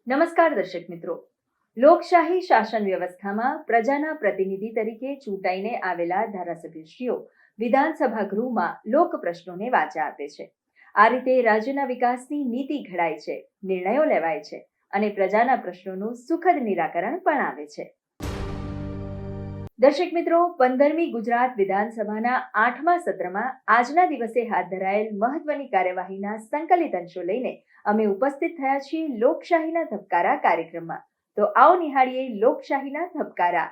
નમસ્કાર દર્શક મિત્રો, લોકશાહી શાસન વ્યવસ્થામાં પ્રજાના પ્રતિનિધિ તરીકે ચૂંટાઈને આવેલા ધારાસભ્યશ્રીઓ વિધાનસભા ગૃહમાં લોક પ્રશ્નોને વાચા આપે છે. આ રીતે રાજ્યના વિકાસની નીતિ ઘડાય છે, નિર્ણયો લેવાય છે અને પ્રજાના પ્રશ્નોનું સુખદ નિરાકરણ પણ આવે છે. દર્શક મિત્રો, 15મી ગુજરાત વિધાનસભાના 8મા સત્રમાં આજના દિવસે હાથ ધરાયેલ મહત્વની કાર્યવાહીના સંકલિત અંશો લઈને અમે ઉપસ્થિત થયા છીએ લોકશાહીના ધબકારા કાર્યક્રમમાં. તો આવો નિહાળીએ લોકશાહીના ધબકારા.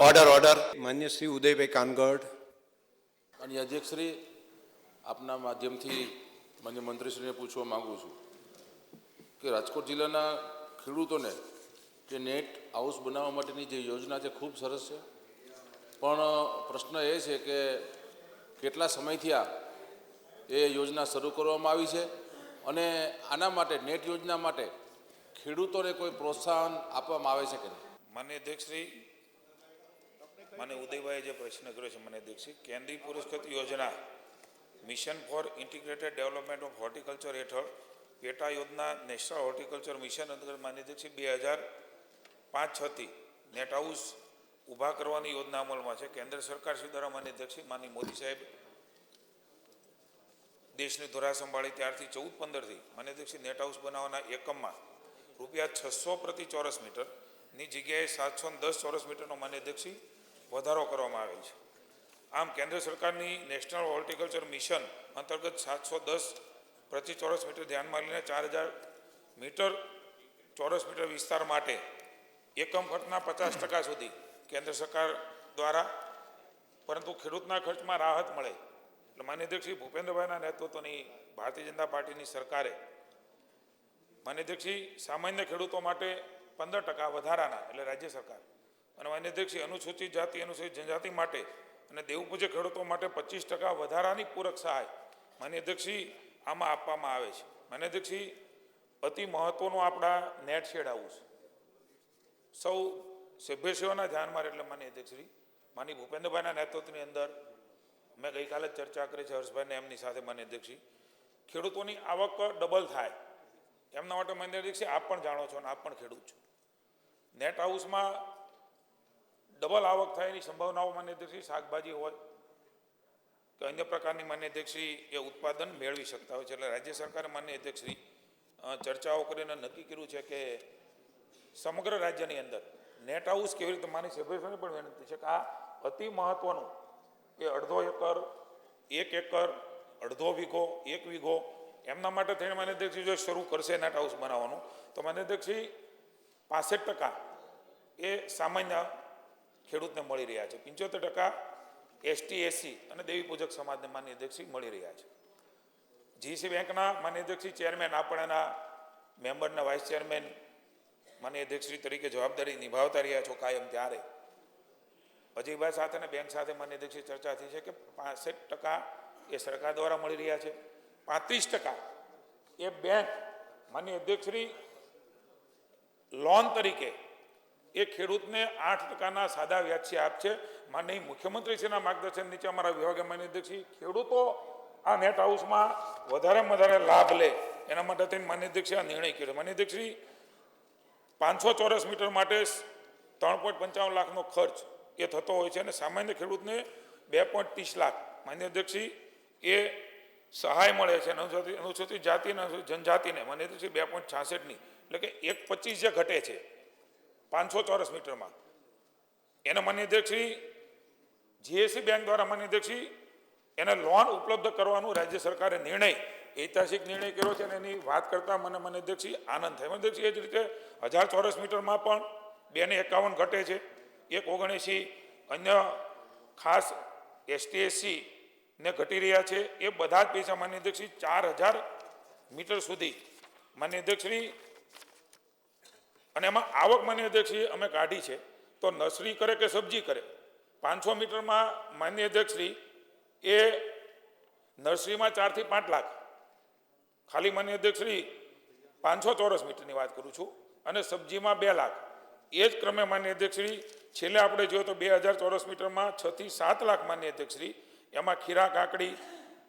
ઓર્ડર માન્ય શ્રી ઉદયભાઈ કાનગડ. અને અધ્યક્ષશ્રી, આપના માધ્યમથી માન્ય મંત્રીશ્રીને પૂછવા માગું છું કે રાજકોટ જિલ્લાના ખેડૂતોને જે નેટ હાઉસ બનાવવા માટેની જે યોજના છે ખૂબ સરસ છે, પણ પ્રશ્ન એ છે કે કેટલા સમયથી એ યોજના શરૂ કરવામાં આવી છે અને આના માટે નેટ યોજના માટે ખેડૂતોને કોઈ પ્રોત્સાહન આપવામાં આવે છે કે નહીં? માન્ય અધ્યક્ષશ્રી, મને ઉદયભાઈએ જે પ્રશ્ન કર્યો છે, મને અધ્યક્ષશ્રી, કેન્દ્રીય પુરસ્કૃત યોજના mission for integrated development of horticulture હેઠળ પેટા યોજના નેશનલ હોર્ટિકલ્ચર મિશન અંતર્ગત માન્ય અધ્યક્ષશ્રી 2005-6થી નેટ હાઉસ ઊભા કરવાની યોજના અમલમાં છે. કેન્દ્ર સરકાર શ્રી દ્વારા માન્ય અધ્યક્ષશ્રી માનની મોદી સાહેબ દેશની ધોરા સંભાળી ત્યારથી 14-15થી માન્ય અધ્યક્ષશ્રી નેટ હાઉસ બનાવવાના એકમમાં ₹600 પ્રતિ ચોરસ મીટરની જગ્યાએ 710 ચોરસ મીટરનો માન્ય અધ્યક્ષશ્રી વધારો કરવામાં આવેલ છે. આમ કેન્દ્ર સરકારની નેશનલ હોર્ટિકલ્ચર મિશન અંતર્ગત 710 પ્રતિ ચોરસ મીટર ધ્યાનમાં લઈને 4000 મીટર ચોરસ મીટર વિસ્તાર માટે એકમ ખર્ચના 50% સુધી કેન્દ્ર સરકાર દ્વારા, પરંતુ ખેડૂતના ખર્ચમાં રાહત મળે એટલે માન્ય અધ્યક્ષશ્રી ભૂપેન્દ્રભાઈના નેતૃત્વની ભારતીય જનતા પાર્ટીની સરકારે માન્ય અધ્યક્ષશ્રી સામાન્ય ખેડૂતો માટે 15% વધારાના, એટલે રાજ્ય સરકાર, અને માન્ય અધ્યક્ષશ્રી અનુસૂચિત જાતિ અનુસૂચિત જનજાતિ માટે અને દેવપૂજ્ય ખેડૂતો માટે 25% વધારાની પૂરક સહાય માન્ય અધ્યક્ષશ્રી આમાં આપવામાં આવે છે. માન્ય અધ્યક્ષશ્રી, અતિ મહત્વનું આપણા નેટ શેડ હાઉસ સૌ સભ્યશ્રીઓના ધ્યાનમાં, એટલે માન્ય અધ્યક્ષશ્રી માની ભૂપેન્દ્રભાઈના નેતૃત્વની અંદર મેં ગઈકાલે ચર્ચા કરી છે હર્ષભાઈને એમની સાથે. માન્ય અધ્યક્ષશ્રી, ખેડૂતોની આવક ડબલ થાય એમના માટે માન્ય અધ્યક્ષશ્રી આપ પણ જાણો છો અને આપ પણ ખેડૂત છો, નેટ હાઉસમાં ડબલ આવક થાય એની સંભાવનાઓ માન્ય અધ્યક્ષશ્રી શાકભાજી હોય કે અન્ય પ્રકારની માન્ય અધ્યક્ષશ્રી એ ઉત્પાદન મેળવી શકતા હોય છે. એટલે રાજ્ય સરકારે માન્ય અધ્યક્ષશ્રી ચર્ચાઓ કરીને નક્કી કર્યું છે કે સમગ્ર રાજ્યની અંદર નેટ હાઉસ કેવી રીતે, માની સભ્યોને પણ વિનંતી છે કે આ અતિ મહત્વનું એ 1.5 એકર, 1 એકર, 1.5 વીઘો, 1 વીઘો એમના માટે થઈને માન્ય અધ્યક્ષશ્રી જો શરૂ કરશે નેટ હાઉસ બનાવવાનું તો માન્ય અધ્યક્ષશ્રી 65% એ સામાન્ય ખેડૂતને મળી રહ્યા છે, 75% એસટી એસસી અને દેવી પૂજક સમાજને માન્ય અધ્યક્ષશ્રી મળી રહ્યા છે. જીસી બેંકના માન્ય અધ્યક્ષશ્રી ચેરમેન, આપણેના મેમ્બરના વાઇસ ચેરમેન માન્ય અધ્યક્ષશ્રી તરીકે જવાબદારી નિભાવતા રહ્યા છો કાયમ, ત્યારે અજયભાઈ સાથે અને બેંક સાથે માન્ય અધ્યક્ષશ્રી ચર્ચા થઈ છે કે 65% એ સરકાર દ્વારા મળી રહ્યા છે, 35% એ બેંક માન્ય અધ્યક્ષશ્રી લોન તરીકે એ ખેડૂતને 8%ના સાદા વ્યાજથી આપશે. માનનીય મુખ્યમંત્રીશ્રીના માર્ગદર્શન નીચે અમારા વિભાગે માન્ય અધ્યક્ષશ્રી ખેડૂતો આ નેટ હાઉસમાં વધારેમાં વધારે લાભ લે એના માટે થઈને માન્ય અધ્યક્ષશ્રી આ નિર્ણય કર્યો. માન્ય અધ્યક્ષશ્રી 500 ચોરસ મીટર માટે 3.55 લાખનો ખર્ચ એ થતો હોય છે અને સામાન્ય ખેડૂતને 2.30 લાખ માન્ય અધ્યક્ષશ્રી એ સહાય મળે છે. અનુસૂચિત જાતિ અને જનજાતિને માન્ય અધ્યક્ષશ્રી 2.66ની, એટલે કે 1.25 જે ઘટે છે 500 ચોરસ મીટરમાં, એને માન્ય અધ્યક્ષશ્રી જીએસસી બેંક દ્વારા માન્ય અધ્યક્ષશ્રી એને લોન ઉપલબ્ધ કરવાનું રાજ્ય સરકારે નિર્ણય ઐતિહાસિક નિર્ણય કર્યો છે અને એની વાત કરતાં મને માન્ય અધ્યક્ષજી આનંદ થાય. માન્ય અધ્યક્ષજી, એ જ રીતે 1000 ચોરસ મીટરમાં પણ 251 ઘટે છે, 179 અન્ય ખાસ ST/SC ને ઘટી રહ્યા છે. એ બધા જ પૈસા માન્ય અધ્યક્ષજી 4000 મીટર સુધી માન્ય અધ્યક્ષશ્રી, અને એમાં આવક માન્ય અધ્યક્ષશ્રી અમે કાઢી છે તો નર્સરી કરે કે સબ્જી કરે 500 મીટરમાં માન્ય અધ્યક્ષશ્રી એ નર્સરીમાં 4 થી 5 લાખ, ખાલી માન્ય અધ્યક્ષશ્રી 500 ચોરસ મીટરની વાત કરું છું, અને સબ્જીમાં 2 લાખ. એ જ ક્રમે માન્ય અધ્યક્ષશ્રી છેલ્લે આપણે જોઈએ તો 2000 ચોરસ મીટરમાં 6 થી 7 લાખ માન્ય અધ્યક્ષશ્રી, એમાં ખીરા, કાકડી,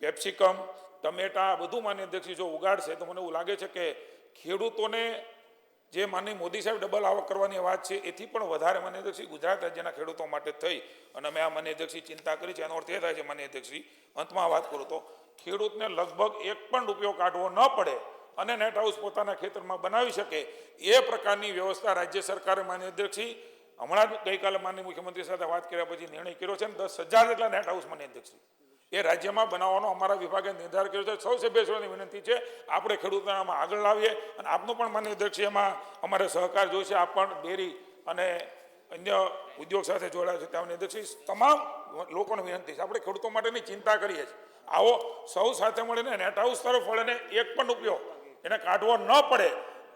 કેપ્સિકમ, ટમેટા બધું માન્ય અધ્યક્ષશ્રી જો ઉગાડશે તો મને એવું લાગે છે કે ખેડૂતોને જે માનની મોદી સાહેબ ડબલ આવક કરવાની વાત છે એથી પણ વધારે માન્ય અધ્યક્ષશ્રી ગુજરાત રાજ્યના ખેડૂતો માટે થઈ અને મેં આ માન્ય અધ્યક્ષશ્રી ચિંતા કરી છે. એનો અર્થ એ થાય છે માન્ય અધ્યક્ષશ્રી, અંતમાં વાત કરું તો ખેડૂતને લગભગ 1 પણ રૂપિયો કાઢવો ન પડે અને નેટ હાઉસ પોતાના ખેતરમાં બનાવી શકે એ પ્રકારની વ્યવસ્થા રાજ્ય સરકારે માન્ય અધ્યક્ષશ્રી હમણાં જ ગઈકાલે માનનીય મુખ્યમંત્રી સાથે વાત કર્યા પછી નિર્ણય કર્યો છે ને 10,000 જેટલા નેટ હાઉસ માન્ય અધ્યક્ષશ્રી એ રાજ્યમાં બનાવવાનો અમારા વિભાગે નિર્ધાર કર્યો છે. સૌ સભ્યશ્રીઓની વિનંતી છે આપણે ખેડૂતોને આમાં આગળ લાવીએ અને આપનો પણ માન્ય અધ્યક્ષશ્રી એમાં અમારે સહકાર જોઈશે. આપ પણ ડેરી અને અન્ય ઉદ્યોગ સાથે જોડાયા છે ત્યાં અધ્યક્ષશ્રી તમામ લોકોને વિનંતી છે આપણે ખેડૂતો માટેની ચિંતા કરીએ છીએ. આવો સૌ સાથે મળીને નેટ હાઉસ તરફ વળીને 1 પણ રૂપિયો એને કાઢવો ન પડે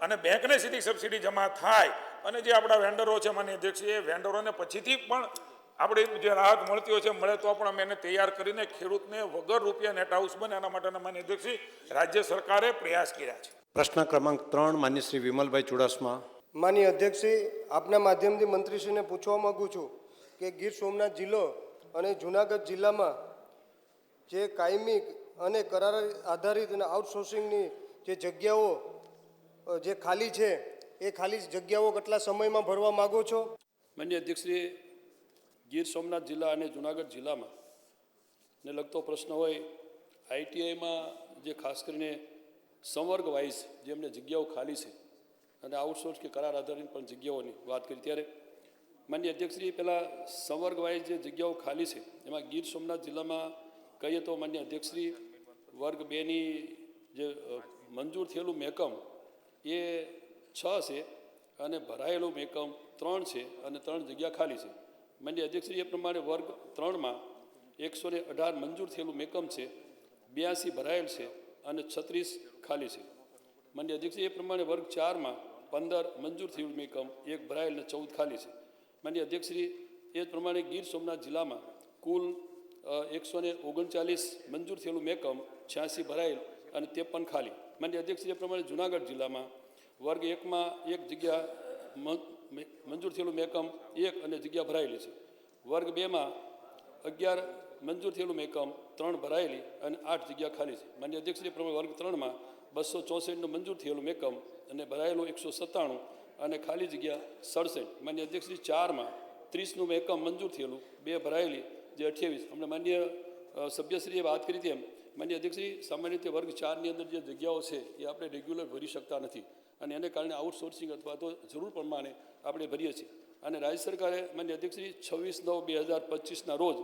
અને બેંકને સીધી સબસિડી જમા થાય અને જે આપણા વેન્ડરો છે માન્ય અધ્યક્ષશ્રી એ વેન્ડરોને પછીથી પણ આપણે જે રાહત મળતી હોય છે મળે તો પણ અમે એને તૈયાર કરીને ખેડૂતને વગર રૂપિયા નેટ હાઉસ બને એના માટેના માન્ય અધ્યક્ષશ્રી રાજ્ય સરકારે પ્રયાસ કર્યા છે. પ્રશ્ન ક્રમાંક 3 માન્ય શ્રી વિમલભાઈ ચુડાસમા. માનનીય અધ્યક્ષશ્રી, આપના માધ્યમથી મંત્રીશ્રીને પૂછવા માગું છું કે ગીર સોમનાથ જિલ્લો અને જૂનાગઢ જિલ્લામાં જે કાયમી અને કરાર આધારિત અને આઉટસોર્સિંગની જે જગ્યાઓ જે ખાલી છે એ ખાલી જગ્યાઓ કેટલા સમયમાં ભરવા માગો છો? માનનીય અધ્યક્ષશ્રી, ગીર સોમનાથ જિલ્લા અને જૂનાગઢ જિલ્લામાં ને લગતો પ્રશ્ન હોય, ITIમાં જે ખાસ કરીને સંવર્ગ વાઇઝ જે અમને જગ્યાઓ ખાલી છે અને આઉટસોર્સ કે કરાર આધારિત પણ જગ્યાઓની વાત કરી ત્યારે માનનીય અધ્યક્ષશ્રી પહેલાં સંવર્ગ વાઇઝ જે જગ્યાઓ ખાલી છે એમાં ગીર સોમનાથ જિલ્લામાં કહીએ તો માનનીય અધ્યક્ષશ્રી વર્ગ 2ની જે મંજૂર થયેલું મહેકમ એ 6 છે અને ભરાયેલું મહેકમ 3 છે અને 3 જગ્યા ખાલી છે. માનનીય અધ્યક્ષશ્રી એ પ્રમાણે વર્ગ 3માં 118 મંજૂર થયેલું મહેકમ છે, 82 ભરાયેલ છે અને 36 ખાલી છે. માનનીય અધ્યક્ષશ્રી એ પ્રમાણે વર્ગ 4માં 15 મંજૂર થયેલું મહેકમ, 1 ભરાયેલ અને 14 ખાલી છે. માનનીય અધ્યક્ષશ્રી એ જ પ્રમાણે ગીર સોમનાથ જિલ્લામાં કુલ 139 મંજૂર થયેલું મહેકમ, 86 ભરાયેલ અને 53 ખાલી. માનનીય અધ્યક્ષશ્રી એ પ્રમાણે જૂનાગઢ જિલ્લામાં વર્ગ 1માં 1 જગ્યા મંજૂર થયેલું મહેકમ 1 અને જગ્યા ભરાયેલી છે. વર્ગ 2માં 11 મંજૂર થયેલું મહેકમ, 3 ભરાયેલી અને 8 જગ્યા ખાલી છે. માનનીય અધ્યક્ષશ્રી પ્રમાણે વર્ગ 3માં 264નું મંજૂર થયેલું મહેકમ અને ભરાયેલું 197 અને ખાલી જગ્યા 67. માનનીય અધ્યક્ષશ્રી 4માં 30નું મહેકમ મંજૂર થયેલું, 2 ભરાયેલી જે 28. અમને માનનીય સભ્યશ્રીએ વાત કરી તેમ માનનીય અધ્યક્ષશ્રી સામાન્ય રીતે વર્ગ 4ની અંદર જે જગ્યાઓ છે એ આપણે રેગ્યુલર ભરી શકતા નથી અને એને કારણે આઉટસોર્સિંગ અથવા તો જરૂર પ્રમાણે આપણે ભરીએ છીએ. અને રાજ્ય સરકારે માનનીય અધ્યક્ષશ્રી 26/9/2025ના રોજ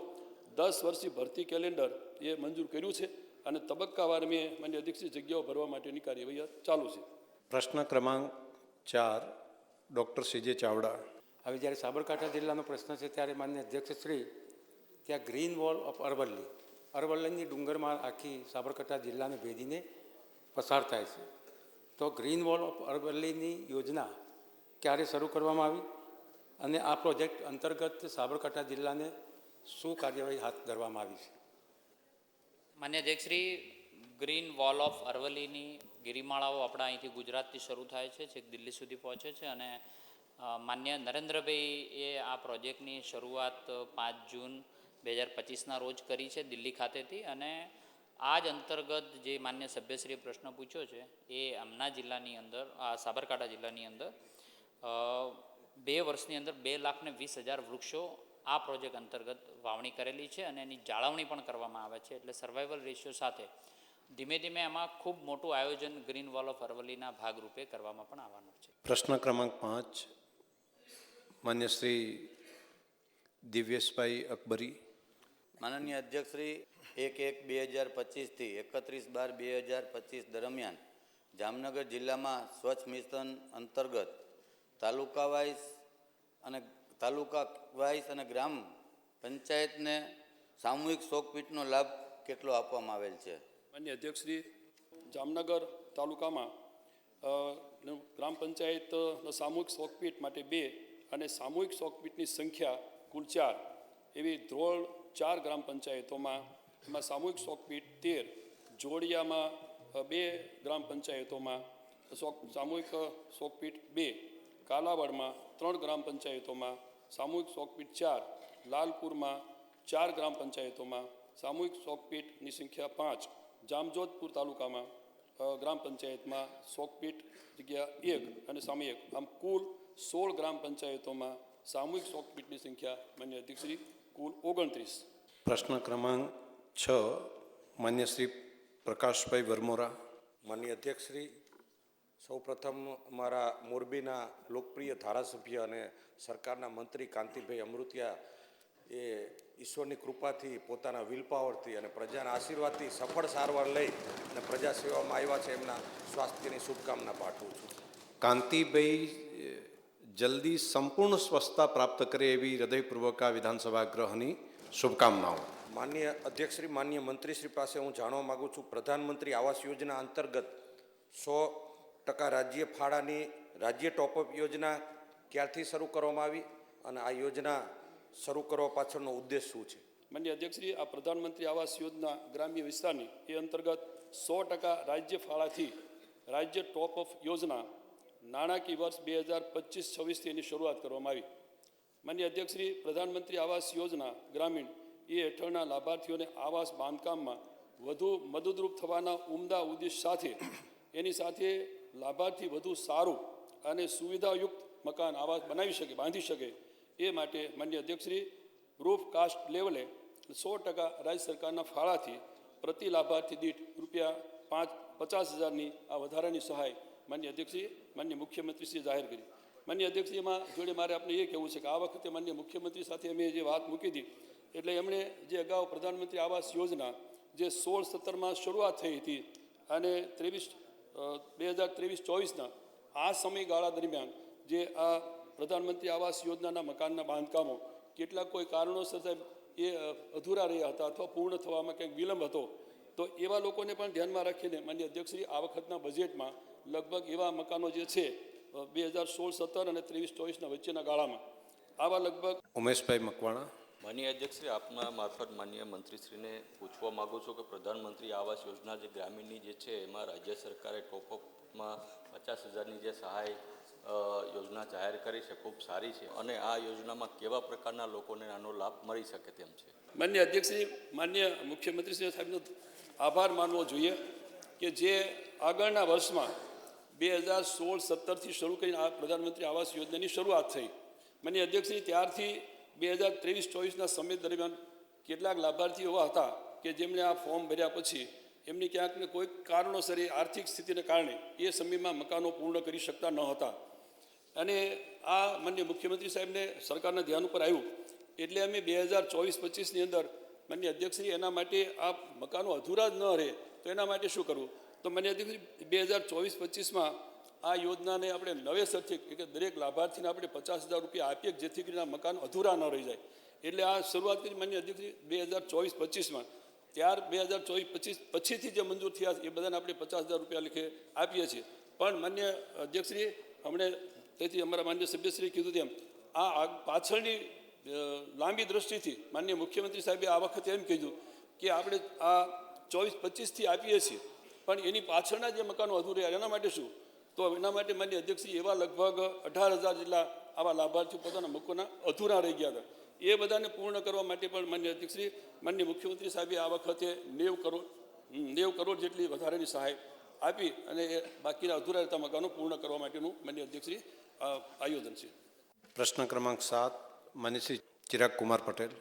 10 વર્ષથી ભરતી કેલેન્ડર એ મંજૂર કર્યું છે અને તબક્કાવાર મેં માનનીય અધ્યક્ષશ્રી જગ્યાઓ ભરવા માટેની કાર્યવાહી ચાલુ છે. પ્રશ્ન ક્રમાંક 4 ડૉક્ટર CJ ચાવડા. હવે જ્યારે સાબરકાંઠા જિલ્લાનો પ્રશ્ન છે ત્યારે માન્ય અધ્યક્ષશ્રી, ત્યાં ગ્રીન વોલ ઓફ અરવલ્લીની ડુંગરમાં આખી સાબરકાંઠા જિલ્લાને ભેદીને પસાર થાય છે. તો ગ્રીન વોલ ઓફ અરવલ્લીની યોજના ક્યારે શરૂ કરવામાં આવી અને આ પ્રોજેક્ટ અંતર્ગત સાબરકાંઠા જિલ્લાને શું કાર્યવાહી હાથ ધરવામાં આવી છે? માન્ય અધ્યક્ષશ્રી, ગ્રીન વોલ ઓફ અરવલ્લીની ગિરિમાળાઓ આપણા અહીંથી ગુજરાતથી શરૂ થાય છે, છેક દિલ્હી સુધી પહોંચે છે અને માન્ય નરેન્દ્રભાઈએ આ પ્રોજેક્ટની શરૂઆત 5 જૂન 2025ના રોજ કરી છે દિલ્હી ખાતેથી. અને આ જ અંતર્ગત જે માન્ય સભ્યશ્રીએ પ્રશ્ન પૂછ્યો છે એ આમના જિલ્લાની અંદર, આ સાબરકાંઠા જિલ્લાની અંદર 2 વર્ષની અંદર 2,20,000 વૃક્ષો આ પ્રોજેક્ટ અંતર્ગત વાવણી કરેલી છે અને એની જાળવણી પણ કરવામાં આવે છે. એટલે સર્વાઈવલ રેશિયો સાથે ધીમે ધીમે એમાં ખૂબ મોટું આયોજન ગ્રીન વોલ ઓફ અરવલ્લીના ભાગરૂપે કરવામાં પણ આવવાનું છે. પ્રશ્ન ક્રમાંક 5 માન્ય શ્રી દિવ્યેશભાઈ અકબરી. માનનીય અધ્યક્ષશ્રી, 1/1/2025થી 31/12/2025 દરમિયાન જામનગર જિલ્લામાં સ્વચ્છ મિશન અંતર્ગત તાલુકા વાઇઝ અને ગ્રામ પંચાયતને સામૂહિક શોકપીટનો લાભ કેટલો આપવામાં આવેલ છે? માન્ય અધ્યક્ષશ્રી, જામનગર તાલુકામાં ગ્રામ પંચાયત સામૂહિક શોકપીટ માટે 2 અને સામૂહિક શોકપીટની સંખ્યા કુલ 4 એવી ધ્રોળ 4 ગ્રામ પંચાયતોમાં એમાં સામૂહિક શોકપીટ 13, જોડિયામાં 2 ગ્રામ પંચાયતોમાં સામૂહિક શોકપીટ 2, કાલાવડમાં 3 ગ્રામ પંચાયતોમાં સામૂહિક શોકપીટ 4, લાલપુરમાં 4 ગ્રામ પંચાયતોમાં સામૂહિક શોકપીટની સંખ્યા 5, જામજોધપુર તાલુકામાં ગ્રામ પંચાયતમાં શોકપીટ જગ્યા 1 અને સામૂહિક આમ કુલ 16 ગ્રામ પંચાયતોમાં સામૂહિક શોકપીટની સંખ્યા માન્ય અધ્યક્ષશ્રી કુલ 29. પ્રશ્ન ક્રમાંક 6 માન્ય શ્રી પ્રકાશભાઈ વરમોરા. માનનીય અધ્યક્ષશ્રી, સૌપ્રથમ અમારા મોરબીના લોકપ્રિય ધારાસભ્ય અને સરકારના મંત્રી કાંતિભાઈ અમૃતિયા એ ઈશ્વરની કૃપાથી પોતાના વિલ પાવરથી અને પ્રજાના આશીર્વાદથી સફળ સારવાર લઈ અને પ્રજા સેવામાં આવ્યા છે. એમના સ્વાસ્થ્યની શુભકામના પાઠવું છું. કાંતિભાઈ જલ્દી સંપૂર્ણ સ્વસ્થતા પ્રાપ્ત કરે એવી હૃદયપૂર્વક આ વિધાનસભા ગૃહની શુભકામનાઓ. માનનીય અધ્યક્ષશ્રી, માનનીય મંત્રીશ્રી પાસે હું જાણવા માગું છું, પ્રધાનમંત્રી આવાસ યોજના અંતર્ગત 100% રાજ્ય ફાળાની રાજ્ય ટોપઅપ યોજના ક્યારથી શરૂ કરવામાં આવી અને આ યોજના શરૂ કરવા પાછળનો ઉદ્દેશ શું છે? માન્ય અધ્યક્ષશ્રી, આ પ્રધાનમંત્રી આવાસ યોજના ગ્રામ્ય વિસ્તારની એ અંતર્ગત 100% રાજ્ય ફાળાથી રાજ્ય ટોપઅપ યોજના નાણાકીય વર્ષ 2025-26થી એની શરૂઆત કરવામાં આવી. માન્ય અધ્યક્ષશ્રી, પ્રધાનમંત્રી આવાસ યોજના ગ્રામીણ એ હેઠળના લાભાર્થીઓને આવાસ બાંધકામમાં વધુ મદદરૂપ થવાના ઉમદા ઉદ્દેશ સાથે એની સાથે લાભાર્થી વધુ સારું અને સુવિધાયુક્ત મકાન આવાસ બનાવી શકે, બાંધી શકે એ માટે માન્ય અધ્યક્ષશ્રી રૂફ કાસ્ટ લેવલે 100% રાજ્ય સરકારના ફાળાથી પ્રતિ લાભાર્થી દીઠ ₹50,000ની આ વધારાની સહાય માન્ય અધ્યક્ષશ્રી માન્ય મુખ્યમંત્રીશ્રીએ જાહેર કરી. માન્ય અધ્યક્ષશ્રી, એમાં જોડે મારે આપણે એ કહેવું છે કે આ વખતે માન્ય મુખ્યમંત્રી સાથે અમે જે વાત મૂકી હતી એટલે એમણે જે અગાઉ પ્રધાનમંત્રી આવાસ યોજના જે 16-17માં શરૂઆત થઈ હતી અને 2023-24ના આ સમયગાળા દરમિયાન જે આ પ્રધાનમંત્રી આવાસ યોજનાના મકાનના બાંધકામો કેટલાક કોઈ કારણોસર એ અધૂરા રહ્યા હતા અથવા પૂર્ણ થવામાં કંઈક વિલંબ હતો, તો એવા લોકોને પણ ધ્યાનમાં રાખીને માન્ય અધ્યક્ષશ્રી આ વખતના બજેટમાં લગભગ એવા મકાનો જે છે 2016-17 અને 23-24ના વચ્ચેના ગાળામાં આવા લગભગ. ઉમેશભાઈ મકવાણા. માનનીય અધ્યક્ષશ્રી, આપના મારફત માનનીય મંત્રીશ્રીને પૂછવા માગું છું કે પ્રધાનમંત્રી આવાસ યોજના જે ગ્રામીણની જે છે એમાં રાજ્ય સરકારે ટોપઅપમાં 50,000ની જે સહાય યોજના જાહેર કરી છે, ખૂબ સારી છે અને આ યોજનામાં કેવા પ્રકારના લોકોને આનો લાભ મળી શકે તેમ છે? માન્ય અધ્યક્ષશ્રી, માન્ય મુખ્યમંત્રીશ્રી સાહેબનો આભાર માનવો જોઈએ કે જે આગળના વર્ષમાં 2016-17થી શરૂ કરીને આ પ્રધાનમંત્રી આવાસ યોજનાની શરૂઆત થઈ. માન્ય અધ્યક્ષશ્રી, ત્યારથી 2023-24ના સમય દરમિયાન કેટલાક લાભાર્થીઓ એવા હતા કે જેમણે આ ફોર્મ ભર્યા પછી એમની ક્યાંક ને કોઈક કારણોસર આર્થિક સ્થિતિને કારણે એ સમયમાં મકાનો પૂર્ણ કરી શકતા ન હતા અને આ માન્ય મુખ્યમંત્રી સાહેબને સરકારના ધ્યાન ઉપર આવ્યું એટલે અમે 2024-25ની અંદર માન્ય અધ્યક્ષશ્રી એના માટે આ મકાનો અધૂરા જ ન રહે તો એના માટે શું કરવું, તો માન્ય અધ્યક્ષશ્રી 2024-25માં આ યોજનાને આપણે નવેસરથી કે દરેક લાભાર્થીને આપણે ₹50,000 આપીએ જેથી કરીને આ મકાન અધૂરા ન રહી જાય. એટલે આ શરૂઆત કરી માન્ય અધ્યક્ષશ્રી 2024-25માં. ત્યાર 2024-25 પછીથી જે મંજૂર થયા એ બધાને આપણે ₹50,000 લેખે આપીએ છીએ. પણ માન્ય અધ્યક્ષશ્રી હમણે તેથી અમારા માન્ય સભ્યશ્રીએ કીધું તેમ આ પાછળની લાંબી દ્રષ્ટિથી માન્ય મુખ્યમંત્રી સાહેબે આ વખતે એમ કીધું કે આપણે આ 24-25થી આપીએ છીએ પણ એની પાછળના જે મકાનો અધૂરા રહ્યા એના માટે શું, તો એના માટે માન્ય અધ્યક્ષશ્રી એવા લગભગ 18,000 જેટલા આવા લાભાર્થીઓ પોતાના મકાનો અધૂરા રહી ગયા હતા. એ બધાને પૂર્ણ કરવા માટે પણ માન્ય અધ્યક્ષશ્રી માન્ય મુખ્યમંત્રી સાહેબે આ વખતે 90 કરોડ જેટલી વધારાની સહાય આપી અને એ બાકીના અધૂરા રહેતા મકાનો પૂર્ણ કરવા માટેનું માન્ય અધ્યક્ષશ્રી આયોજન છે. પ્રશ્ન ક્રમાંક 7 માન્ય શ્રી ચિરાગ કુમાર પટેલ.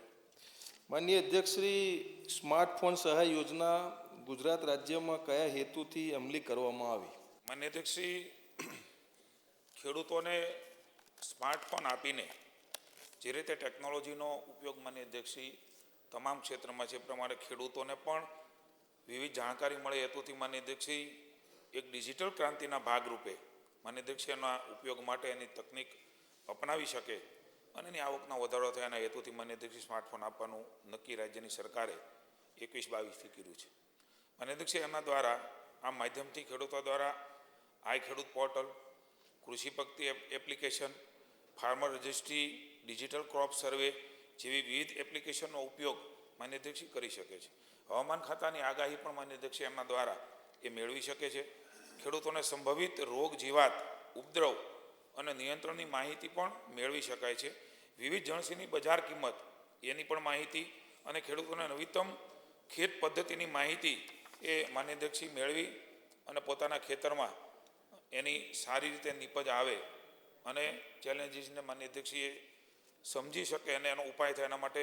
માનનીય અધ્યક્ષશ્રી, સ્માર્ટફોન સહાય યોજના ગુજરાત રાજ્યમાં કયા હેતુથી અમલી કરવામાં આવી? માન્ય અધ્યક્ષશ્રી, ખેડૂતોને સ્માર્ટફોન આપીને જે રીતે ટેકનોલોજીનો ઉપયોગ માન્ય અધ્યક્ષશ્રી તમામ ક્ષેત્રમાં છે. પ્રમાણે ખેડૂતોને પણ વિવિધ જાણકારી મળે હેતુથી માન્ય અધ્યક્ષશ્રી એક ડિજિટલ ક્રાંતિના ભાગરૂપે માન્ય અધ્યક્ષશ્રીના ઉપયોગ માટે એની તકનિક અપનાવી શકે અને એની આવકનો વધારો થાય એના હેતુથી માન્ય અધ્યક્ષશ્રી સ્માર્ટફોન આપવાનું નક્કી રાજ્યની સરકારે 21-22થી કર્યું છે. માન્ય અધ્યક્ષશ્રી એમના દ્વારા આ માધ્યમથી ખેડૂતો દ્વારા આઈ ખેડૂત પોર્ટલ, કૃષિ પક્તિ application, farmer registry, digital crop survey જેવી વિવિધ એપ્લિકેશનનો ઉપયોગ માન્ય અધ્યક્ષશ્રી કરી શકે છે. હવામાન ખાતાની આગાહી પણ માન્ય અધ્યક્ષશ્રી એમના દ્વારા એ મેળવી શકે છે. ખેડૂતોને સંભવિત રોગ જીવાત, ઉપદ્રવ અને નિયંત્રણની માહિતી પણ મેળવી શકાય છે. વિવિધ જણસીની બજાર કિંમત એની પણ માહિતી અને ખેડૂતોને નવીનતમ ખેત પદ્ધતિની માહિતી એ માન્ય અધ્યક્ષશ્રી મેળવી અને પોતાના ખેતરમાં એની સારી રીતે નીપજ આવે અને ચેલેન્જીસને માન્ય અધ્યક્ષશ્રીએ સમજી શકે અને એનો ઉપાય થાય એના માટે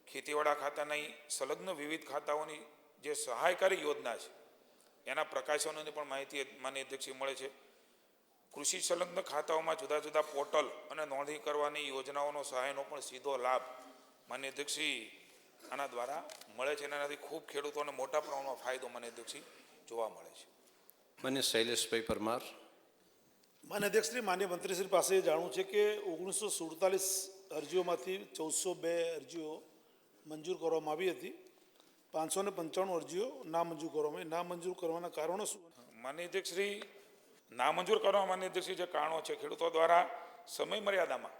ખેતીવાડા ખાતાની સંલગ્ન વિવિધ ખાતાઓની જે સહાયકારી યોજના છે એના પ્રકાશનોની પણ માહિતી માન્ય અધ્યક્ષશ્રી મળે છે. કૃષિ સંલગ્ન ખાતાઓમાં જુદા જુદા પોર્ટલ અને નોંધણી કરવાની યોજનાઓનો સહાયનો પણ સીધો લાભ માન્ય અધ્યક્ષશ્રી આના દ્વારા મળે છે. એનાથી ખૂબ ખેડૂતોને મોટા પ્રમાણમાં ફાયદો માન્ય અધ્યક્ષશ્રી જોવા મળે છે. માન્ય શૈલેષભાઈ પરમાર. માન્ય અધ્યક્ષશ્રી, માન્ય મંત્રીશ્રી પાસે જાણવું છે કે 1947 અરજીઓમાંથી 1402 અરજીઓ મંજૂર કરવામાં આવી હતી. 595 અરજીઓ નામંજૂર કરવામાં આવી. નામંજૂર કરવાના કારણો શું? માન્ય અધ્યક્ષશ્રી, નામંજૂર કરવા માન્ય અધ્યક્ષશ્રી જે કારણો છે, ખેડૂતો દ્વારા સમય મર્યાદામાં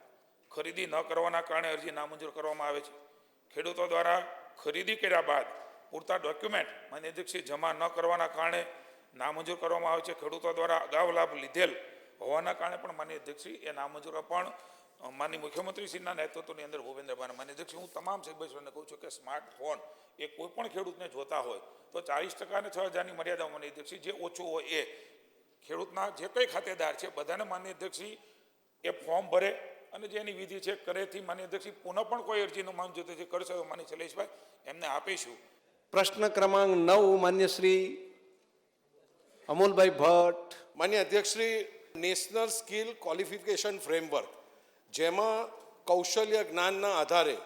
ખરીદી ન કરવાના કારણે અરજી નામંજૂર કરવામાં આવે છે. ખેડૂતો દ્વારા ખરીદી કર્યા બાદ પૂરતા ડોક્યુમેન્ટ માન્ય અધ્યક્ષશ્રી જમા ન કરવાના કારણે નામંજૂર કરવામાં આવે છે. ખેડૂતો દ્વારા અગાઉ લાભ લીધેલ હોવાના કારણે પણ માન્ય અધ્યક્ષશ્રી એ નામંજૂર પણ માનનીય મુખ્યમંત્રીશ્રીના નેતૃત્વની અંદર ભૂપેન્દ્રભાઈ માન્ય અધ્યક્ષશ્રી, હું તમામ સભ્યશ્રીઓને કહું છું કે સ્માર્ટફોન એ કોઈ પણ ખેડૂતને જોતા હોય તો 40% અને 6,000ની મર્યાદા માન્ય અધ્યક્ષશ્રી જે ઓછું હોય એ ખેડૂતના જે કંઈ ખાતેદાર છે બધાને માન્ય અધ્યક્ષશ્રી એ ફોર્મ ભરે અને જે એની વિધિ છે કરેથી માન્ય અધ્યક્ષશ્રી પુનઃ પણ કોઈ અરજીનો માંગ જોતો છે કરશે તો માન્ય શૈલેષભાઈ એમને આપીશું. પ્રશ્ન ક્રમાંક 9 માન્ય શ્રી અમોલભાઈ ભટ્ટ. માન્ય અધ્યક્ષશ્રી, નેશનલ સ્કિલ ક્વોલિફિકેશન ફ્રેમવર્ક જેમાં કૌશલ્ય જ્ઞાનના આધારે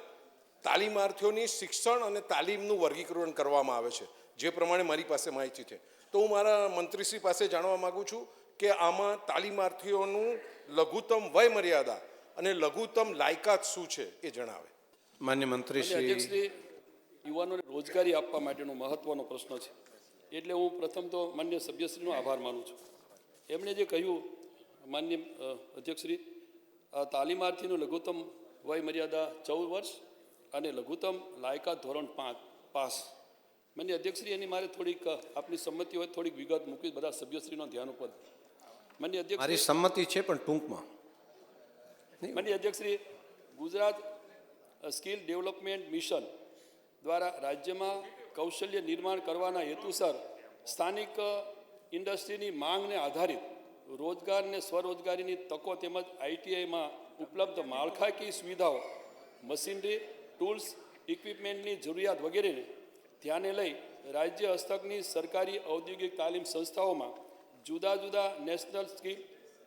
તાલીમાર્થીઓની શિક્ષણ અને તાલીમનું વર્ગીકરણ કરવામાં આવે છે, જે પ્રમાણે મારી પાસે માહિતી છે. તો હું મારા મંત્રીશ્રી પાસે જાણવા માગું છું કે આમાં તાલીમાર્થીઓનું લઘુત્તમ વય મર્યાદા અને લઘુત્તમ લાયકાત શું છે એ જણાવે. માન્ય મંત્રીશ્રી. અધ્યક્ષશ્રી, યુવાનોને રોજગારી આપવા માટેનો મહત્વનો પ્રશ્ન છે. એટલે હું પ્રથમ તો માન્ય સભ્યશ્રીનો આભાર માનું છું. એમણે જે કહ્યું માન્ય અધ્યક્ષશ્રી, તાલીમાર્થીનું લઘુત્તમ વય મર્યાદા 14 વર્ષ અને લઘુત્તમ લાયકાત ધોરણ 5 પાસ. માન્ય અધ્યક્ષશ્રી, એની મારે થોડીક આપની સંમતિ હોય થોડીક વિગત મૂકી બધા સભ્યશ્રીનો ધ્યાન ઉપર. માન્ય અધ્યક્ષ, મારી સંમતિ છે પણ ટૂંકમાં. માન્ય અધ્યક્ષશ્રી, ગુજરાત સ્કિલ ડેવલપમેન્ટ મિશન દ્વારા રાજ્યમાં કૌશલ્ય નિર્માણ કરવાના હેતુસર સ્થાનિક ઇન્ડસ્ટ્રીની માંગને આધારિત રોજગાર અને સ્વરોજગારીની તકો તેમજ આઈટીઆઈમાં ઉપલબ્ધ માળખાકીય સુવિધાઓ, મશીનરી, ટૂલ્સ, ઇક્વિપમેન્ટની જરૂરિયાત વગેરેને ધ્યાને લઈ રાજ્ય હસ્તકની સરકારી ઔદ્યોગિક તાલીમ સંસ્થાઓમાં જુદા જુદા નેશનલ સ્કિલ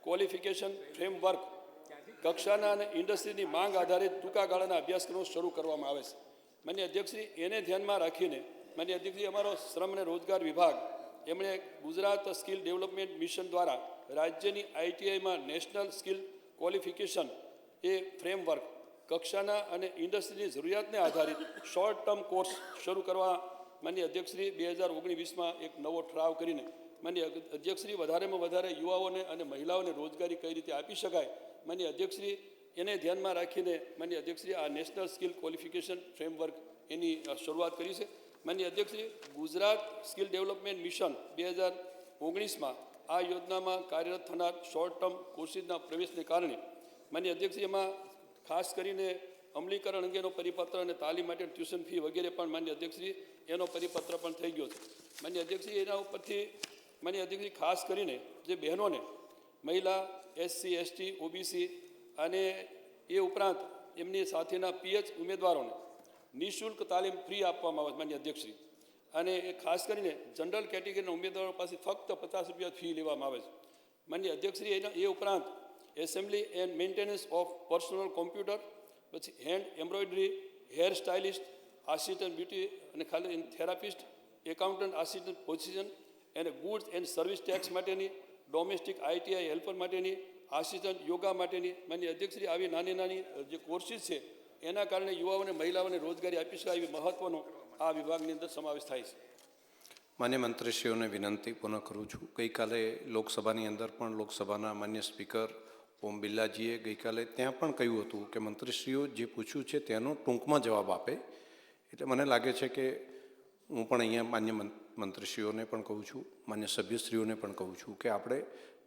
ક્વોલિફિકેશન ફ્રેમવર્ક કક્ષાના અને ઇન્ડસ્ટ્રીની માંગ આધારિત ટૂંકા ગાળાના અભ્યાસક્રમો શરૂ કરવામાં આવે છે. માન્ય અધ્યક્ષશ્રી, એને ધ્યાનમાં રાખીને માન્ય અધ્યક્ષશ્રી, અમારો શ્રમ અને રોજગાર વિભાગ એમણે ગુજરાત સ્કિલ ડેવલપમેન્ટ મિશન દ્વારા રાજ્યની આઈટીઆઈમાં નેશનલ સ્કિલ ક્વોલિફિકેશન એ ફ્રેમવર્ક કક્ષાના અને ઇન્ડસ્ટ્રીની જરૂરિયાતને આધારિત શોર્ટ ટર્મ કોર્સ શરૂ કરવા માન્ય અધ્યક્ષશ્રી 2019માં એક નવો ઠરાવ કરીને માન્ય અધ્યક્ષશ્રી વધારેમાં વધારે યુવાઓને અને મહિલાઓને રોજગારી કઈ રીતે આપી શકાય, માન્ય અધ્યક્ષશ્રી એને ધ્યાનમાં રાખીને માન્ય અધ્યક્ષશ્રી આ નેશનલ સ્કિલ ક્વોલિફિકેશન ફ્રેમવર્ક એની શરૂઆત કરી છે. માન્ય અધ્યક્ષશ્રી, ગુજરાત સ્કિલ ડેવલપમેન્ટ મિશન 2019માં આ યોજનામાં કાર્યરત થનાર શોર્ટ ટર્મ કોર્સિસના પ્રવેશને કારણે માન્ય અધ્યક્ષશ્રી એમાં ખાસ કરીને અમલીકરણ અંગેનો પરિપત્ર અને તાલીમ માટે ટ્યુશન ફી વગેરે પણ માન્ય અધ્યક્ષશ્રી એનો પરિપત્ર પણ થઈ ગયો છે. માન્ય અધ્યક્ષશ્રી, એના ઉપરથી માન્ય અધ્યક્ષશ્રી ખાસ કરીને જે બહેનોને મહિલા, SC, ST, OBC અને એ ઉપરાંત એમની સાથેના PH ઉમેદવારોને નિઃશુલ્ક તાલીમ ફ્રી આપવામાં આવે છે માન્ય અધ્યક્ષશ્રી. અને એ ખાસ કરીને જનરલ કેટેગરીના ઉમેદવારો પાસે ફક્ત 50 રૂપિયા ફી લેવામાં આવે છે. માન્ય અધ્યક્ષશ્રી, એ ઉપરાંત assembly and maintenance of personal computer, પછી hand embroidery, hair stylist assistant beauty અને ખાલી થેરાપિસ્ટ, એકાઉન્ટન્ટ આસિસ્ટન્ટ પોઝિશન અને ગુડ્સ એન્ડ સર્વિસ ટેક્સ માટેની, ડોમેસ્ટિક આઈટીઆઈ હેલ્પર માટેની, આસિસ્ટન્ટ યોગા માટેની. માન્ય અધ્યક્ષશ્રી, આવી નાની નાની જે કોર્સીસ છે એના કારણે યુવાઓને મહિલાઓને રોજગારી આપી શકાય એવી મહત્ત્વનો આ વિભાગની અંદર સમાવેશ થાય છે. માન્ય મંત્રીશ્રીઓને વિનંતી પુનઃ કરું છું. ગઈકાલે લોકસભાની અંદર પણ લોકસભાના માન્ય સ્પીકર ઓમ બિરલાજીએ ગઈકાલે ત્યાં પણ કહ્યું હતું કે મંત્રીશ્રીઓ જે પૂછ્યું છે તેનો ટૂંકમાં જવાબ આપે. એટલે મને લાગે છે કે હું પણ અહીંયા માન્ય મંત્રીશ્રીઓને પણ કહું છું, માન્ય સભ્યશ્રીઓને પણ કહું છું કે આપણે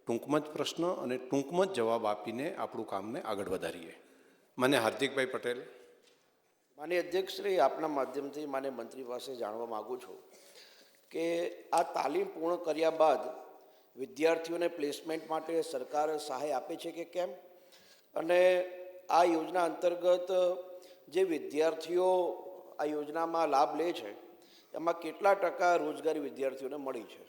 ટૂંકમાં જ પ્રશ્ન અને ટૂંકમાં જ જવાબ આપીને આપણું કામને આગળ વધારીએ. માન્ય હાર્દિકભાઈ પટેલ. માન્ય અધ્યક્ષશ્રી, આપના માધ્યમથી માન્ય મંત્રી પાસે જાણવા માગું છું કે આ તાલીમ પૂર્ણ કર્યા બાદ વિદ્યાર્થીઓને પ્લેસમેન્ટ માટે સરકાર સહાય આપે છે કે કેમ, અને આ યોજના અંતર્ગત જે વિદ્યાર્થીઓ આ યોજનામાં લાભ લે છે એમાં કેટલા ટકા રોજગારી વિદ્યાર્થીઓને મળી છે?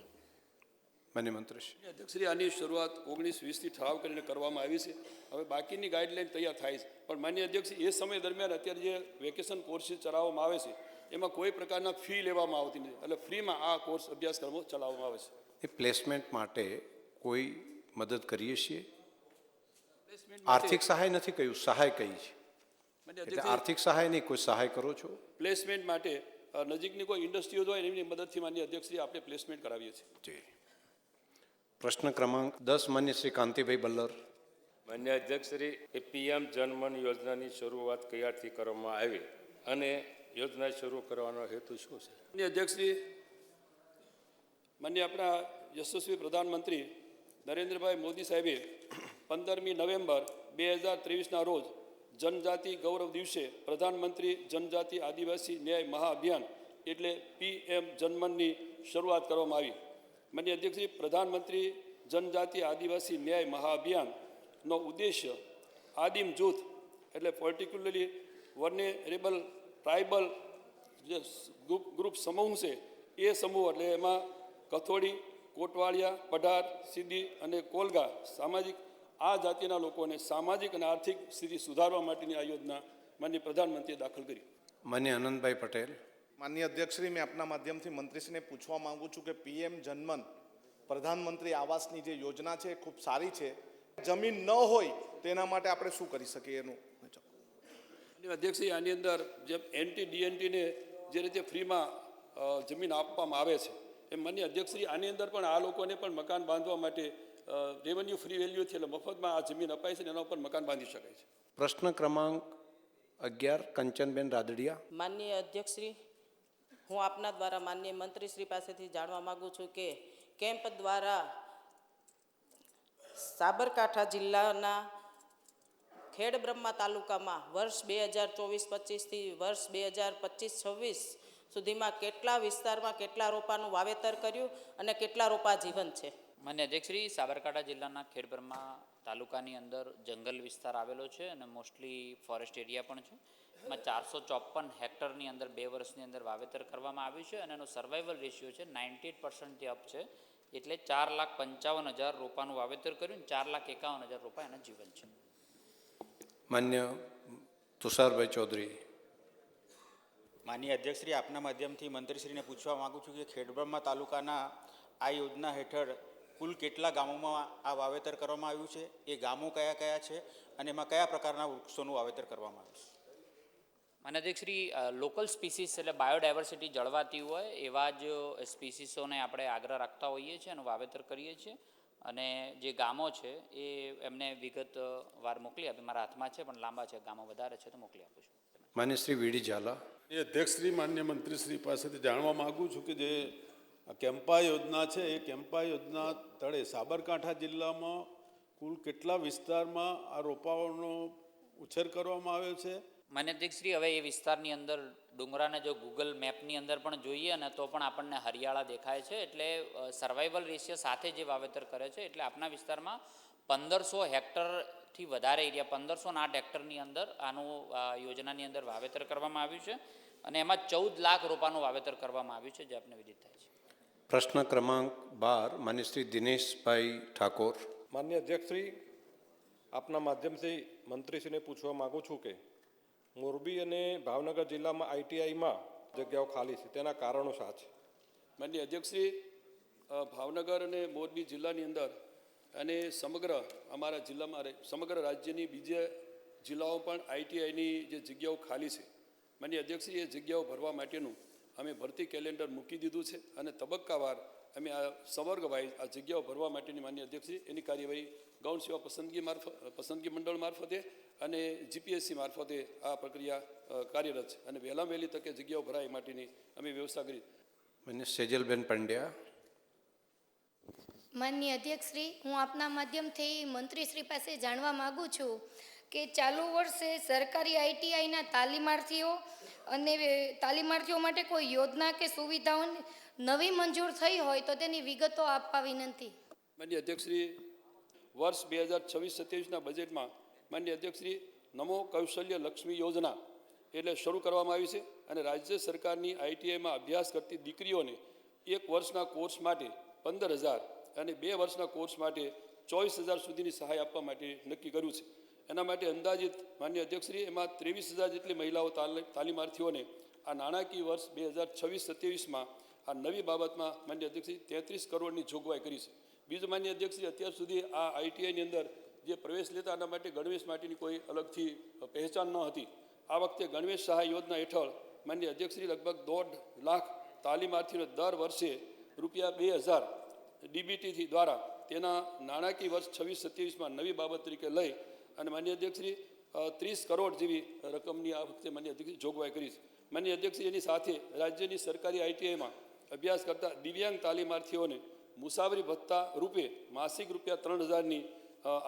માન્ય મંત્રીશ્રી. અધ્યક્ષશ્રી, આની શરૂઆત 19-20થી ઠરાવ કરીને કરવામાં આવી છે. હવે બાકીની ગાઈડલાઈન તૈયાર થાય છે. પણ માન્ય અધ્યક્ષશ્રી, એ સમય દરમિયાન અત્યારે જે વેકેશન કોર્સીસ ચલાવવામાં આવે છે એમાં કોઈ પ્રકારના ફી લેવામાં આવતી નથી, એટલે ફ્રીમાં આ કોર્સ અભ્યાસક્રમો ચલાવવામાં આવે છે. એ પ્લેસમેન્ટ માટે કોઈ મદદ કરીએ છીએ? આર્થિક સહાય નથી કહ્યું, સહાય કહી છે. એટલે આર્થિક સહાય નહીં, કોઈ સહાય કરો છો? પ્લેસમેન્ટ માટે નજીકની કોઈ ઇન્ડસ્ટ્રીઓ હોય એમની મદદથી માન્ય અધ્યક્ષશ્રી આપણે પ્લેસમેન્ટ કરાવીએ છીએ. જી. પ્રશ્ન ક્રમાંક 10 માન્ય શ્રી કાંતિભાઈ બલ્લર. માન્ય અધ્યક્ષશ્રી, એ પીએમ જનમન યોજનાની શરૂઆત ક્યારથી કરવામાં આવી અને યોજના શરૂ કરવાનો હેતુ શું છે? માન્ય અધ્યક્ષશ્રી, માન્ય આપણા યશસ્વી પ્રધાનમંત્રી નરેન્દ્રભાઈ મોદી સાહેબે 15મી નવેમ્બર 2023ના રોજ જનજાતિ ગૌરવ દિવસે પ્રધાનમંત્રી જનજાતિ આદિવાસી ન્યાય મહાઅભિયાન એટલે પીએમ જનમનની શરૂઆત કરવામાં આવી. માન્ય અધ્યક્ષશ્રી, પ્રધાનમંત્રી જનજાતિ આદિવાસી ન્યાય મહાઅભિયાનનો ઉદ્દેશ્ય આદિમ જૂથ એટલે પર્ટિક્યુલરલી વર્નેરેબલ ટ્રાઇબલ જે ગ્રુપ સમૂહ છે એ સમૂહ એટલે એમાં કથોડી, કોટવાળિયા, પઢાર, સિદ્દી અને કોલગા સામાજિક આ જાતિના લોકોને સામાજિક અને આર્થિક સ્થિતિ સુધારવા માટેની આ યોજના માનનીય પ્રધાનમંત્રીએ દાખલ કરી. માન્ય આનંદભાઈ પટેલ. માન્ય અધ્યક્ષશ્રી, મેં આપના માધ્યમથી મંત્રીશ્રીને પૂછવા માગું છું કે પીએમ જનમન પ્રધાનમંત્રી આવાસની જે યોજના છે એ ખૂબ સારી છે. જમીન ન હોય તેના માટે આપણે શું કરી શકીએ એનું? અધ્યક્ષશ્રી, આની અંદર જેમ ડીએનટીને જે રીતે ફ્રીમાં જમીન આપવામાં આવે છે એમ માન્ય અધ્યક્ષશ્રી આની અંદર પણ આ લોકોને પણ મકાન બાંધવા માટે રેવન્યુ ફ્રી વેલ્યુથી એટલે મફતમાં આ જમીન અપાય છે અને એના ઉપર મકાન બાંધી શકાય છે. પ્રશ્ન ક્રમાંક 11 કંચનબેન રાદડિયા. માનનીય અધ્યક્ષશ્રી, હું આપના દ્વારા માનનીય મંત્રીશ્રી પાસેથી જાણવા માગું છું કે કેમ્પ દ્વારા સાબરકાંઠા જિલ્લાના ખેડબ્રહ્મા તાલુકામાં વર્ષ 2024-25થી વર્ષ 2025-26 સુધીમાં કેટલા વિસ્તારમાં કેટલા રોપાનું વાવેતર કર્યું અને કેટલા રોપા જીવંત છે? માન્ય અધ્યક્ષશ્રી, સાબરકાંઠા જિલ્લાના ખેડબ્રહ્મા તાલુકાની અંદર જંગલ વિસ્તાર આવેલો છે અને મોસ્ટલી ફોરેસ્ટ એરિયા પણ છે. એમાં 454 હેક્ટરની અંદર 2 વર્ષની અંદર વાવેતર કરવામાં આવ્યું છે અને એનો સર્વાઈવલ રેશિયો છે 98%થી અપ છે. એટલે 4,55,000 રોપાનું વાવેતર કર્યું, 4,51,000 રોપા એના જીવન છે. માન્ય તુષારભાઈ ચૌધરી. માનનીય અધ્યક્ષશ્રી, આપના માધ્યમથી મંત્રીશ્રીને પૂછવા માગું છું કે ખેડબ્રહ્મા તાલુકાના આ યોજના હેઠળ કુલ કેટલા ગામોમાં આ વાવેતર કરવામાં આવ્યું છે, એ ગામો કયા કયા છે અને એમાં કયા પ્રકારના વૃક્ષોનું વાવેતર કરવામાં આવ્યું છે? માન્ય અધ્યક્ષશ્રી, લોકલ સ્પીસીસ એટલે બાયોડાયવર્સિટી જળવાતી હોય એવા જ સ્પીસીસોને આપણે આગ્રહ રાખતા હોઈએ છીએ અને વાવેતર કરીએ છીએ. અને જે ગામો છે એ એમને વિગતવાર મોકલી આપી. મારા હાથમાં છે પણ લાંબા છે, ગામો વધારે છે તો મોકલી આપું છું. માન્ય શ્રી વીડી ઝાલા. એ અધ્યક્ષશ્રી, માન્ય મંત્રીશ્રી પાસેથી જાણવા માગું છું કે જે કેમ્પા યોજના છે એ કેમ્પા યોજના તળે સાબરકાંઠા જિલ્લામાં કુલ કેટલા વિસ્તારમાં આ રોપાઓનો ઉછેર કરવામાં આવ્યો છે? માન્ય અધ્યક્ષશ્રી, હવે એ વિસ્તારની અંદર ડુંગરાને જો ગૂગલ મેપની અંદર પણ જોઈએ ને તો પણ આપણને હરિયાળા દેખાય છે. એટલે સર્વાઈવલ રેશિયો સાથે જે વાવેતર કરે છે એટલે આપણા વિસ્તારમાં 1500 હેક્ટરથી વધારે એરિયા 1508 હેક્ટરની અંદર આનું યોજનાની અંદર વાવેતર કરવામાં આવ્યું છે અને એમાં 14 લાખ રોપાનું વાવેતર કરવામાં આવ્યું છે, જે આપને વિદિત થાય છે. પ્રશ્ન ક્રમાંક 12 માન્ય શ્રી દિનેશભાઈ ઠાકોર. માન્ય અધ્યક્ષશ્રી, આપના માધ્યમથી મંત્રીશ્રીને પૂછવા માગું છું કે મોરબી અને ભાવનગર જિલ્લામાં આઈટીઆઈમાં જગ્યાઓ ખાલી છે, તેના કારણો શા છે? માનનીય અધ્યક્ષશ્રી, ભાવનગર અને મોરબી જિલ્લાની અંદર અને સમગ્ર અમારા જિલ્લામાં સમગ્ર રાજ્યની બીજા જિલ્લાઓ પણ આઈટીઆઈની જે જગ્યાઓ ખાલી છે, માનનીય અધ્યક્ષશ્રી, એ જગ્યાઓ ભરવા માટેનું અમે ભરતી કેલેન્ડર મૂકી દીધું છે અને તબક્કાવાર અમે આ સંવર્ગ વાઇઝ આ જગ્યાઓ ભરવા માટેની માનનીય અધ્યક્ષશ્રી એની કાર્યવાહી ગૌણ સેવા પસંદગી મંડળ મારફતે અને જીપીએસસી મારફતે આ પ્રક્રિયા કાર્યરત છે અને વહેલામાં વહેલી તકે જગ્યાઓ ભરાય માટેની અમે વ્યવસ્થા કરી. માન્ય સેજલબેન પંડ્યા. માનનીય અધ્યક્ષશ્રી, હું આપના માધ્યમથી મંત્રીશ્રી પાસે જાણવા માગું છું કે ચાલુ વર્ષે સરકારી આઈટીઆઈના તાલીમાર્થીઓ માટે કોઈ યોજના કે સુવિધાઓ નવી મંજૂર થઈ હોય તો તેની વિગતો આપવા વિનંતી. માનનીય અધ્યક્ષશ્રી, વર્ષ 2026-27ના બજેટમાં માનનીય અધ્યક્ષશ્રી નમો કૌશલ્ય લક્ષ્મી યોજના એટલે શરૂ કરવામાં આવી છે અને રાજ્ય સરકારની આઈટીઆઈમાં અભ્યાસ કરતી દીકરીઓને 1 વર્ષના કોર્સ માટે 15,000 અને 2 વર્ષના કોર્સ માટે 24,000 સુધીની સહાય આપવા માટે નક્કી કર્યું છે. એના માટે અંદાજિત માનનીય અધ્યક્ષશ્રી એમાં 23,000 જેટલી મહિલાઓ તાલીમાર્થીઓને આ નાણાકીય વર્ષ 2026-27માં આ નવી બાબતમાં માનનીય અધ્યક્ષશ્રી 33 કરોડની જોગવાઈ કરી છે. બીજું માનનીય અધ્યક્ષશ્રી, અત્યાર સુધી આ આઈટીઆઈની અંદર જે પ્રવેશ લેતા એના માટે ગણવેશ માટેની કોઈ અલગથી પહેચાન ન હતી. આ વખતે ગણવેશ સહાય યોજના હેઠળ માનનીય અધ્યક્ષશ્રી લગભગ 1.5 લાખ તાલીમાર્થીઓને દર વર્ષે ₹2,000 ડીબીટીથી દ્વારા તેના નાણાકીય વર્ષ 26-27માં નવી બાબત તરીકે લઈ અને માનનીય અધ્યક્ષશ્રી 30 કરોડ જેવી રકમની આ વખતે માનનીય અધ્યક્ષશ્રી જોગવાઈ કરી છે. માનનીય અધ્યક્ષશ્રી, એની સાથે રાજ્યની સરકારી આઈટીઆઈમાં અભ્યાસ કરતા દિવ્યાંગ તાલીમાર્થીઓને મુસાફરી ભત્તા રૂપે માસિક ₹3,000ની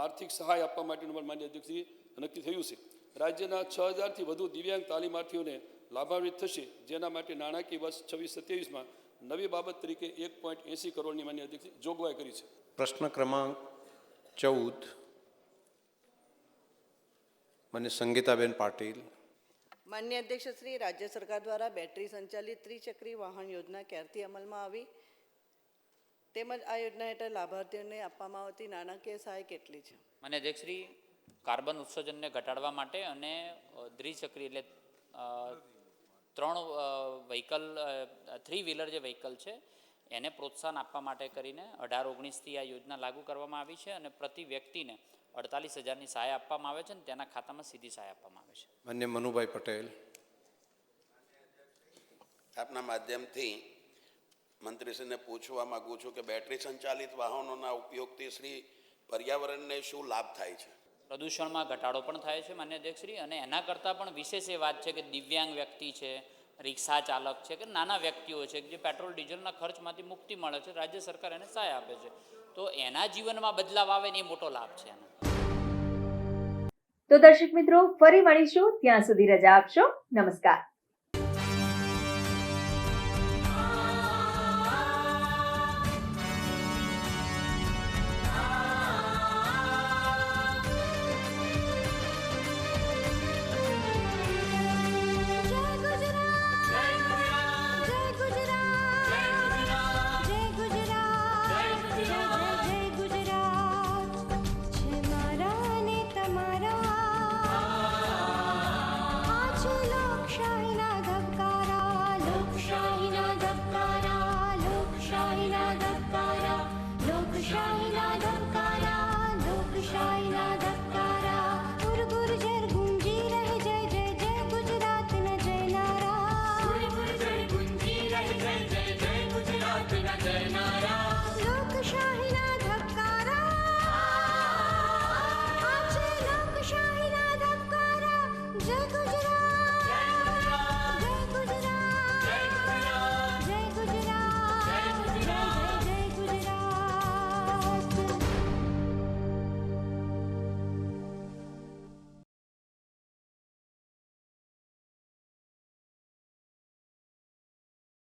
આર્થિક સહાય આપવા માટેનું પણ માનનીય અધ્યક્ષશ્રી નક્કી થયું છે. રાજ્યના 6,000થી વધુ દિવ્યાંગ તાલીમાર્થીઓને લાભાન્વિત થશે, જેના માટે નાણાકીય વર્ષ 26-27માં નવી બાબત તરીકે 1.80 કરોડની માનનીય અધ્યક્ષશ્રી જોગવાઈ કરી છે. પ્રશ્ન ક્રમાંક 14 માન્ય સંગીતાબેન પાટીલ. માન્ય અધ્યક્ષશ્રી, રાજ્ય સરકાર દ્વારા બેટરી સંચાલિત ત્રિચક્રી વાહન યોજના ક્યારથી અમલમાં આવી તેમજ આ યોજના હેઠળ લાભાર્થીઓને આપવામાં આવતી નાણાકીય સહાય કેટલી છે? માન્ય અધ્યક્ષશ્રી, કાર્બન ઉત્સર્જનને ઘટાડવા માટે અને દ્વિચક્રી એટલે 3 વ્હીલર જે વ્હીકલ છે એને પ્રોત્સાહન આપવા માટે કરીને 18-19થી આ યોજના લાગુ કરવામાં આવી છે અને પ્રતિ વ્યક્તિને 48,000ની સહાય આપવામાં આવે છે અને તેના ખાતામાં સીધી સહાય આપવામાં આવે છે. માન્ય મનુભાઈ પટેલ. આપના માધ્યમથી મંત્રીશ્રીને પૂછવા માગું છું કે બેટરી સંચાલિત વાહનોના ઉપયોગથી શ્રી પર્યાવરણને શું લાભ થાય છે? પ્રદૂષણમાં ઘટાડો પણ થાય છે માન્ય અધ્યક્ષશ્રી, અને એના કરતાં પણ વિશેષ એ વાત છે કે દિવ્યાંગ વ્યક્તિ છે, રિક્ષા ચાલક છે કે નાના વ્યક્તિઓ છે જે પેટ્રોલ ડીઝલના ખર્ચમાંથી મુક્તિ મળે છે, રાજ્ય સરકાર એને સહાય આપે છે, તો એના જીવનમાં બદલાવ આવે ને એ મોટો લાભ છે એનો. તો દર્શક મિત્રો, ફરી મળીશું, ત્યાં સુધી રજા આપશો. નમસ્કાર.